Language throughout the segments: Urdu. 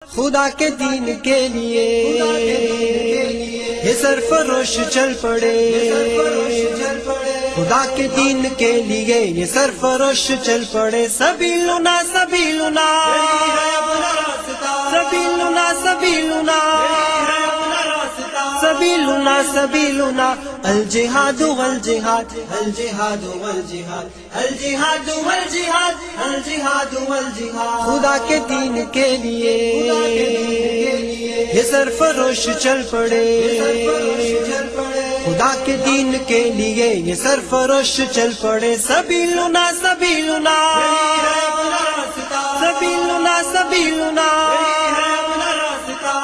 خدا کے دین کے لیے یہ سرفروش چل پڑے، خدا کے دین کے لیے یہ سرفروش چل پڑے۔ سبیلنا سبیلنا سبیلنا سبیلنا سبیلنا سبیلنا الجہاد والجہاد الجہاد والجہاد الجہاد والجہاد الجہاد والجہاد۔ خدا کے دین کے لیے یہ سرفروش چل پڑے، خدا کے دین کے لیے یہ سرفروش چل پڑے۔ سبیلنا سبیلنا سبیلنا سبیلنا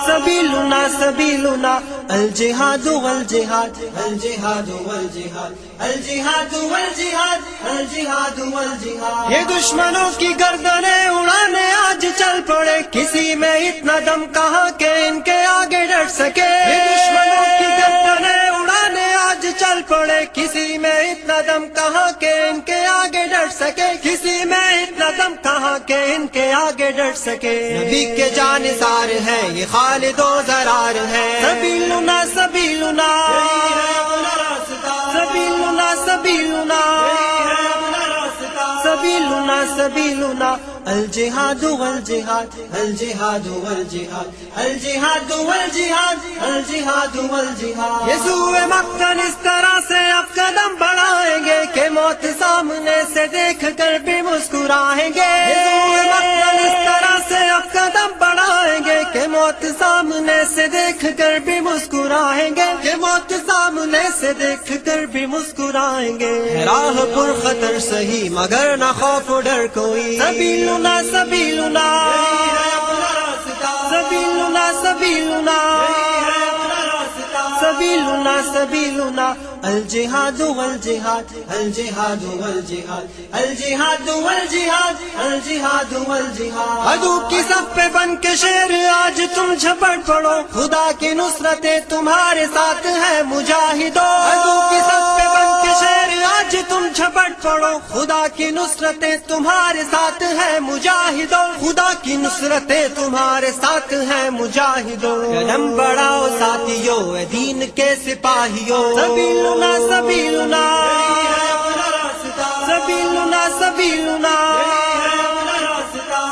سبیلنا سبیلنا الجہاد والجہاد الجہاد والجہاد الجہاد والجہاد الجہاد والجہاد۔ یہ دشمنوں کی گردنیں اڑانے آج چل پڑے، کسی میں اتنا دم کہاں کہ ان کے آگے ڈٹ سکے۔ یہ دشمنوں کی گردنیں اڑانے آج چل پڑے، کسی میں اتنا دم کہاں کہ ان کے آگے ڈٹ سکے، کسی میں اتنا دم کہاں کہ ان کے آگے ڈٹ سکے۔ نبی کے جانثار ہے یہ خالد و زرار ہے۔ سبیلنا سبیلنا سبیلنا سبیلنا سبیلنا سبیلنا الجہاد والجہاد الجہاد والجہاد الجہاد والجہاد الجہاد والجہاد۔ یسوع مقتل اس طرح سے اب قدم بڑھائیں گے کہ موت سامنے سے دیکھ کر بھی مسکرائیں گے۔ یسوع مقتل اس طرح سے اب قدم بڑھائیں گے کہ موت سامنے سے دیکھ کر بھی مسکرائیں گے، کہ موت سامنے سے دیکھ کر بھی مسکرائیں گے۔ راہ پر خطر سہی مگر نہ خوف و ڈر کوئی۔ سبیلنا سبیلنا سبیلنا سبیلنا سبیلنا سبیلنا الجہاد والجہاد الجہاد والجہاد الجہاد والجہاد الجہاد والجہاد۔ عدو کی صف پہ بن کے شیر آج تم جھپٹ پڑو، خدا کی نصرتیں تمہارے ساتھ ہے مجاہدو۔ عدو کی صف پہ بن کے شیر آج تم جھپٹ پڑو، خدا کی نصرتیں تمہارے ساتھ ہے مجاہدو، خدا کی نصرتیں تمہارے ساتھ ہے مجاہدو۔ قدم بڑھاؤ ساتھیو اے دین کے سپاہیو۔ سبیلنا سبیلنا سبیلنا سبیلنا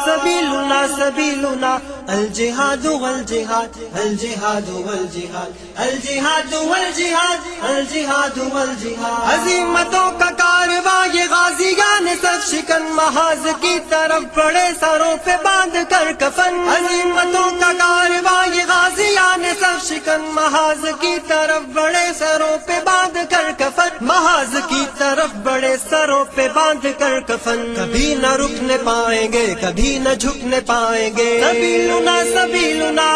سبیلنا سبیلنا الجہاد والجہاد الجہاد والجہاد الجہاد والجہاد الجہاد والجہاد۔ عزیمتوں کا کارواں یہ غازیان سر شکن محاذ کی طرف بڑے سروں پہ باندھ کر کفن۔ عزیمتوں کا کارواں یہ غازیان سر شکن محاذ کی طرف بڑے سروں پہ باندھ کر کفن، محاذ کی طرف بڑے سروں پہ باندھ کر کفن۔ کبھی نہ رکنے پائیں گے کبھی نہ جھکنے پائیں گے۔ سبیلنا سبیلنا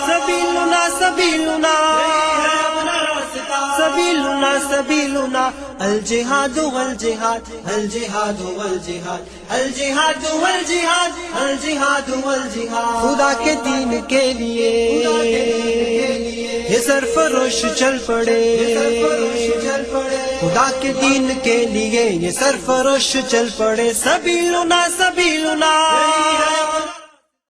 سبیلنا سبیلنا سبیلنا سبیلنا الجہاد والجہاد الجہاد والجہاد الجہاد والجہاد الجہاد والجہاد۔ خدا کے دین کے لیے یہ سرفروش چل پڑے، خدا کے دین کے لیے یہ سرفروش چل پڑے۔ سبیلنا سبیلنا